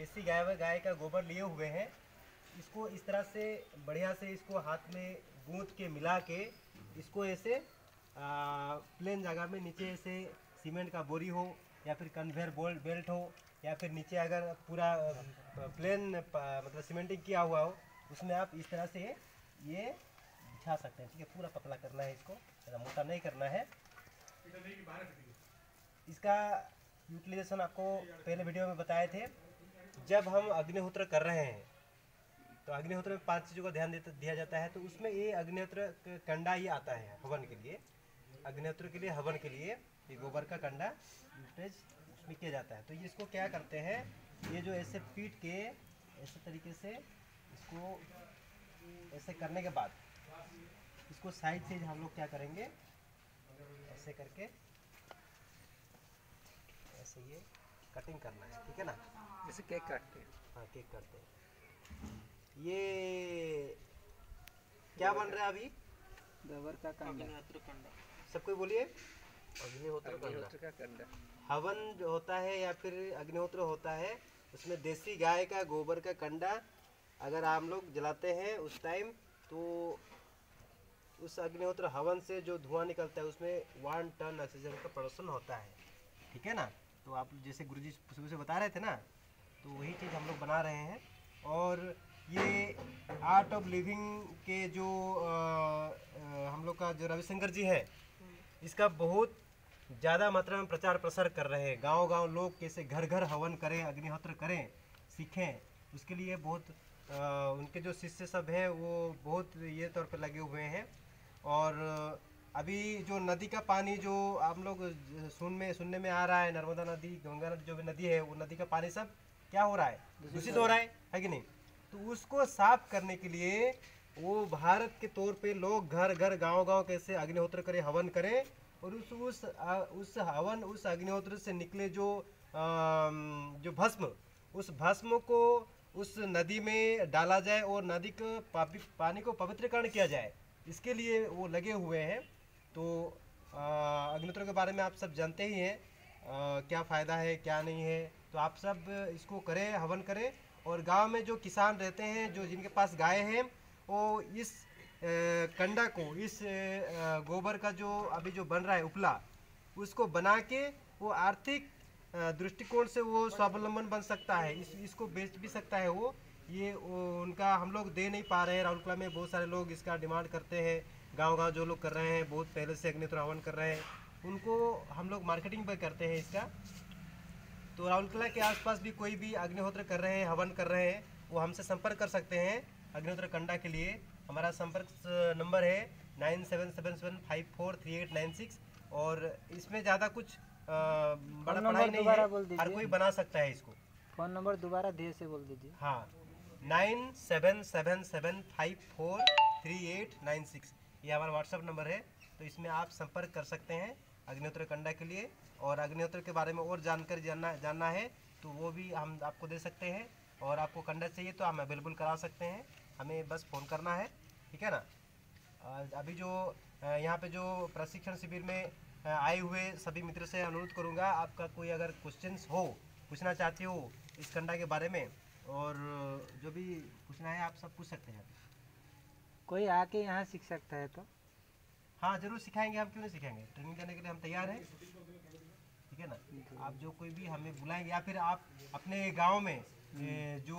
देसी गाय का गोबर लिए हुए हैं। इसको इस तरह से बढ़िया से इसको हाथ में गूंथ के मिला के इसको ऐसे प्लेन जगह में नीचे ऐसे सीमेंट का बोरी हो या फिर कन्वेयर बेल्ट हो या फिर नीचे अगर पूरा प्लेन मतलब सीमेंटिंग किया हुआ हो उसमें आप इस तरह से ये बिछा सकते हैं। ठीक है, पूरा पतला करना है, इसको ज़्यादा मोटा नहीं करना है। इसका यूटिलाइजेशन आपको पहले वीडियो में बताए थे। जब हम अग्निहोत्र कर रहे हैं तो अग्निहोत्र में 5 चीज़ों का ध्यान दिया जाता है। तो उसमें ये अग्निहोत्र कंडा ये आता है हवन के लिए, अग्निहोत्र के लिए, हवन के लिए ये गोबर का कंडा यूटेज उसमें किया जाता है। तो ये इसको क्या करते हैं, ये जो ऐसे पीट के ऐसे तरीके से इसको ऐसे करने के बाद इसको साइड से हम लोग क्या करेंगे, ऐसे करके ऐसे ये कटिंग करना है। ठीक है ना, जैसे केक काटते हैं। हाँ, केक काटते हैं। ये क्या बन रहा है अभी? गोबर का कंडा। सब कोई बोलिए। अग्निहोत्र का कंडा। हवन जो होता है या फिर अग्निहोत्र होता है उसमें देसी गाय का गोबर का कंडा अगर हम लोग जलाते हैं उस टाइम, तो उस अग्निहोत्र हवन से जो धुआं निकलता है उसमें 1 टन ऑक्सीजन का प्रोडक्शन होता है। ठीक है ना, तो आप जैसे गुरुजी शुरू से बता रहे थे ना, तो वही चीज़ हम लोग बना रहे हैं। और ये आर्ट ऑफ लिविंग के जो हम लोग का जो रविशंकर जी है, इसका बहुत ज़्यादा मात्रा में प्रचार प्रसार कर रहे हैं। गांव-गांव लोग कैसे घर घर हवन करें, अग्निहोत्र करें, सीखें, उसके लिए बहुत उनके जो शिष्य सब हैं वो बहुत ये तौर पर लगे हुए हैं। और अभी जो नदी का पानी जो हम लोग सुनने में आ रहा है, नर्मदा नदी, गंगा नदी, जो भी नदी है, वो नदी का पानी सब क्या हो रहा है, दूषित हो रहा है कि नहीं। तो उसको साफ करने के लिए वो भारत के तौर पे लोग घर घर गांव-गांव कैसे अग्निहोत्र करें, हवन करें, और उस हवन, उस अग्निहोत्र से निकले जो भस्म, उस भस्म को उस नदी में डाला जाए और नदी को पानी को पवित्रीकरण किया जाए, इसके लिए वो लगे हुए हैं। तो अग्निहोत्र के बारे में आप सब जानते ही हैं, क्या फ़ायदा है क्या नहीं है। तो आप सब इसको करें, हवन करें। और गांव में जो किसान रहते हैं, जो जिनके पास गाय हैं, वो इस कंडा को, इस गोबर का जो अभी जो बन रहा है उपला, उसको बना के वो आर्थिक दृष्टिकोण से वो स्वावलंबन बन सकता है, इसको बेच भी सकता है वो। ये उनका हम लोग दे नहीं पा रहे हैं। राउरकेला में बहुत सारे लोग इसका डिमांड करते हैं, गांव-गांव जो लोग कर रहे हैं, बहुत पहले से अग्निहोत्र हवन कर रहे हैं, उनको हम लोग मार्केटिंग पर करते हैं इसका। तो राउरकेला के आसपास भी कोई भी अग्निहोत्र कर रहे हैं, हवन कर रहे हैं, वो हमसे संपर्क कर सकते हैं अग्निहोत्र कंडा के लिए। हमारा संपर्क नंबर है 9777543896। और इसमें ज़्यादा कुछ बड़ा पढ़ाई नहीं है, हर कोई बना सकता है इसको। फ़ोन नंबर दोबारा धीरे से बोल दीजिए। हाँ, 9777543896, ये हमारा व्हाट्सएप नंबर है। तो इसमें आप संपर्क कर सकते हैं अग्निहोत्र कंडा के लिए। और अग्निहोत्र के बारे में और जानकारी जानना है तो वो भी हम आपको दे सकते हैं। और आपको कंडा चाहिए तो हम अवेलेबल करा सकते हैं, हमें बस फ़ोन करना है। ठीक है ना। अभी जो यहाँ पे जो प्रशिक्षण शिविर में आए हुए सभी मित्र से अनुरोध करूँगा, आपका कोई अगर क्वेश्चंस हो, पूछना चाहते हो इस कंडा के बारे में, और जो भी पूछना है आप सब पूछ सकते हैं। कोई आके यहाँ सीख सकता है तो? हाँ, जरूर सिखाएंगे, हम क्यों नहीं सिखाएंगे, ट्रेनिंग देने के लिए हम तैयार हैं। ठीक है ना, आप जो कोई भी हमें बुलाएंगे या फिर आप अपने गांव में जो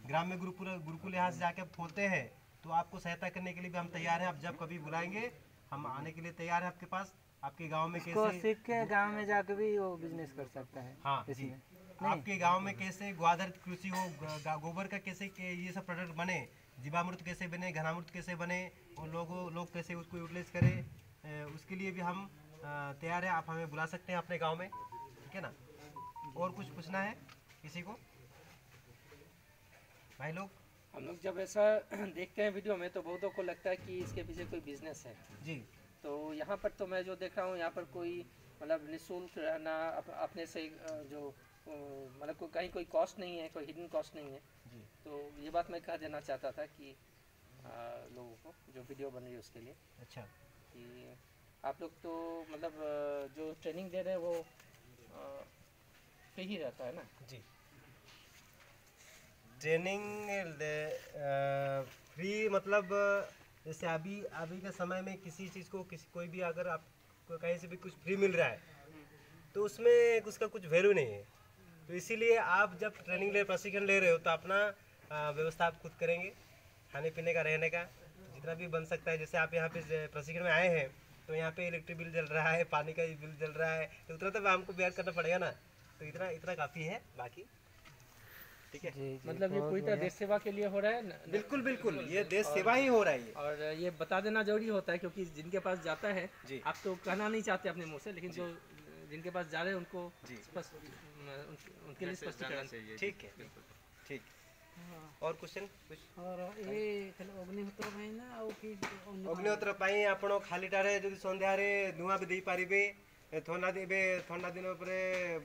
ग्राम्य गुरुकुल यहाँ से जाके खोलते हैं, तो आपको सहायता करने के लिए भी हम तैयार हैं। आप जब कभी बुलाएंगे हम आने के लिए तैयार हैं आपके पास। आपके गांव में कैसे सीख के गांव में जाके भी वो बिजनेस कर सकता है। हाँ जी, आपके गांव में कैसे गोआधारित कृषि हो, गोबर का कैसे ये सब प्रोडक्ट बने, जीवामृत कैसे बने, घनामृत कैसे बने, और लोग कैसे उसको यूटिलाइज करें, उसके लिए भी हम तैयार हैं। आप हमें बुला सकते हैं अपने गांव में। ठीक है ना। और कुछ पूछना है किसी को भाई लोग? हम लोग जब ऐसा देखते हैं वीडियो में तो बहुतों को लगता है कि इसके पीछे कोई बिजनेस है जी। तो यहाँ पर तो मैं जो देख रहा हूँ, यहाँ पर कोई मतलब निःशुल्क रहना अपने से जो मतलब कहीं कोई कॉस्ट नहीं है, कोई हिडन कॉस्ट नहीं है जी। तो ये बात मैं कह देना चाहता था कि लोगों को जो वीडियो बन रही है उसके लिए। अच्छा, कि आप लोग तो मतलब जो ट्रेनिंग दे रहे हैं वो पे ही रहता है ना? जी। ट्रेनिंग फ्री मतलब जैसे अभी अभी के समय में किसी चीज़ को कोई भी अगर आपको कहीं से भी कुछ फ्री मिल रहा है तो उसमें उसका कुछ वैल्यू नहीं है। तो इसीलिए आप जब ट्रेनिंग प्रशिक्षण ले रहे हो तो अपना व्यवस्था आप खुद करेंगे, खाने पीने का, रहने का जितना भी बन सकता है। जैसे आप यहाँ पे प्रशिक्षण में आए हैं तो यहाँ पे इलेक्ट्रिक बिल जल रहा है, पानी का बिल जल रहा है, तो उतना तो हमको बेयर करना पड़ेगा ना। तो इतना इतना काफ़ी है, बाकी ठीक है। मतलब ये पूरी तरह देश सेवा के लिए हो रहा है बिल्कुल बिल्कुल, ये देश सेवा ही हो रहा है। और ये बता देना जरूरी होता है क्योंकि जिनके पास जाता है, जी। आप तो कहना नहीं चाहते अपने मुंह से, लेकिन जो जिनके पास जा रहे हैं उनको उनके लिए स्पष्टीकरण चाहिए। ठीक है, ठीक। और क्वेश्चन कुछ और ये अग्निहोत्र पाई ना और कि अग्निहोत्र पाई आपण खालीटारे जदि संध्यारे धुआं भी दे पारिबे। थंडा देबे, थंडा दिन परे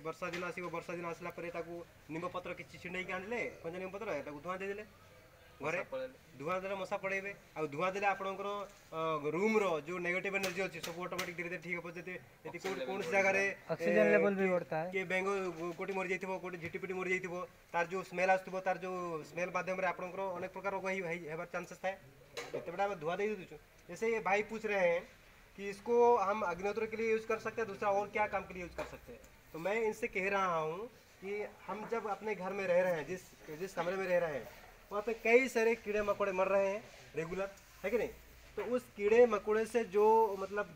वर्षा दिन आसीबो, वर्षा दिन आसला परे ताकू निम्ब पत्र किछि छिंडै के आनले, कंजा निम्ब पत्र ताकू धुआं दे देले घरे, धुआं देले मशा पड़ेबे। आ धुआं देले आपणकर रूम रो जो नेगेटिव एनर्जी अछि सब ऑटोमेटिक धीरे धीरे ठीक हो जते। यदि कोन से जगह रे ऑक्सीजन लेवल भी बढ़ता है के बेंगो कोटी मर जाइथिबो, कोटी झिटिपिटी मर जाइथिबो, तार जो स्मेल आसथिबो, तार जो स्मेल माध्यम रे आपणकर अनेक प्रकार रोग हेबार चांसेस थाए। एते बड़ा धुआं दे दछु। जैसे ये भाई पूछ रहे हैं कि इसको हम अग्निहोत्र के लिए यूज़ कर सकते हैं, दूसरा और क्या काम के लिए यूज़ कर सकते हैं। तो मैं इनसे कह रहा हूँ कि हम जब अपने घर में रह रहे हैं, जिस कमरे में रह रहे हैं, वहाँ पे कई सारे कीड़े मकोड़े मर रहे हैं रेगुलर, है कि नहीं। तो उस कीड़े मकोड़े से जो मतलब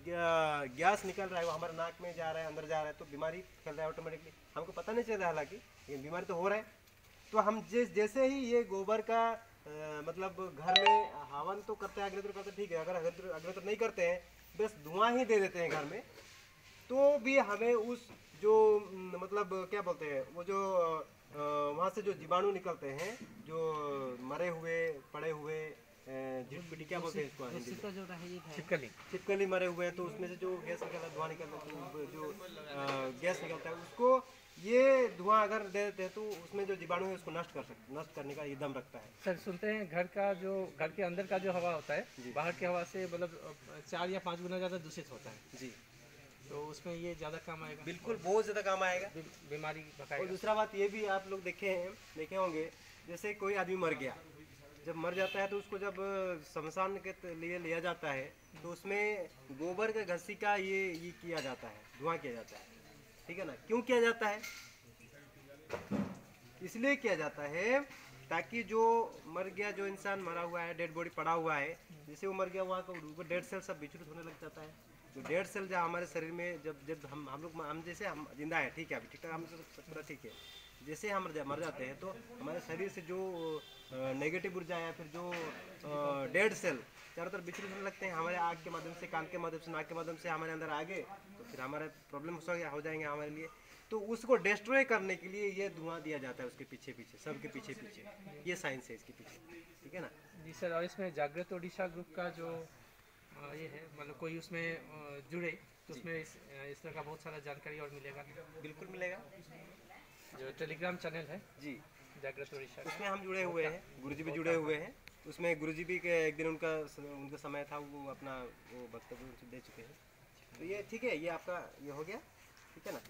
गैस निकल रहा है वो हमारे नाक में जा रहा है, अंदर जा रहा है, तो बीमारी फैल रहा है ऑटोमेटिकली। हमको पता नहीं चल रहा है हालांकि, लेकिन बीमारी तो हो रहा है। तो हम जैसे ही ये गोबर का मतलब घर में हवन तो करते हैं, अग्निहोत्र करते हैं, ठीक है। अगर अग्निहोत्र नहीं करते हैं, बस धुआं ही दे देते हैं घर में, तो भी हमें उस जो मतलब क्या बोलते हैं वो जो वहाँ से जो जीवाणु निकलते हैं, जो मरे हुए पड़े हुए झिटपिटी क्या बोलते हैं इसको, छिपकली मरे हुए हैं, तो उसमें से जो गैस निकलता है, धुआं निकलता है, जो गैस निकलता है, उसको ये धुआं अगर दे देते हैं तो उसमें जो जीवाणु है उसको नष्ट करने का ये दम रखता है। सर सुनते हैं घर के अंदर का जो हवा होता है बाहर की हवा से मतलब 4 या 5 गुना ज़्यादा दूषित होता है जी। तो उसमें ये ज़्यादा काम आएगा, बिल्कुल बहुत ज़्यादा काम आएगा, बीमारी भगाएगा। और दूसरा बात ये भी आप लोग देखे होंगे, जैसे कोई आदमी मर गया, जब मर जाता है तो उसको जब शमशान के लिए लिया जाता है तो उसमें गोबर के घसी का ये किया जाता है, धुआं किया जाता है, ठीक है ना। क्यों किया जाता है? इसलिए किया जाता है ताकि जो मर गया, जो इंसान मरा हुआ है, डेड बॉडी पड़ा हुआ है, जैसे वो मर गया वहाँ का डेड सेल सब विचलित होने लग जाता है। जो डेड सेल जो हमारे शरीर में जब हम जैसे हम जिंदा है, ठीक है, अभी ठीक ठाक, हम पूरा ठीक है, जैसे हम मर जाते हैं तो हमारे शरीर से जो नेगेटिव ऊर्जा या फिर जो डेड सेल चारों तरफ विचलित होने लगते हैं, हमारे आँख के माध्यम से, कान के माध्यम से, नाक के माध्यम से हमारे अंदर आगे, तो फिर हमारे प्रॉब्लम हो जाएंगे हमारे लिए। तो उसको डिस्ट्रॉय करने के लिए ये धुआं दिया जाता है उसके पीछे पीछे, सबके पीछे पीछे। ये साइंस है इसके पीछे, ठीक है ना जी सर। और इसमें जागृत ओडिशा ग्रुप का जो ये है, मतलब कोई उसमें जुड़े तो उसमें इस तरह का बहुत सारा जानकारी और मिलेगा। बिल्कुल मिलेगा। जो टेलीग्राम चैनल है जी जागृत ओडिशा, उसमें हम जुड़े हुए हैं, गुरुजी भी जुड़े हुए हैं उसमें। गुरुजी भी के एक दिन उनका समय था, वो अपना वो वक्तव्य दे चुके हैं। तो ये ठीक है, ये आपका ये हो गया, ठीक है ना।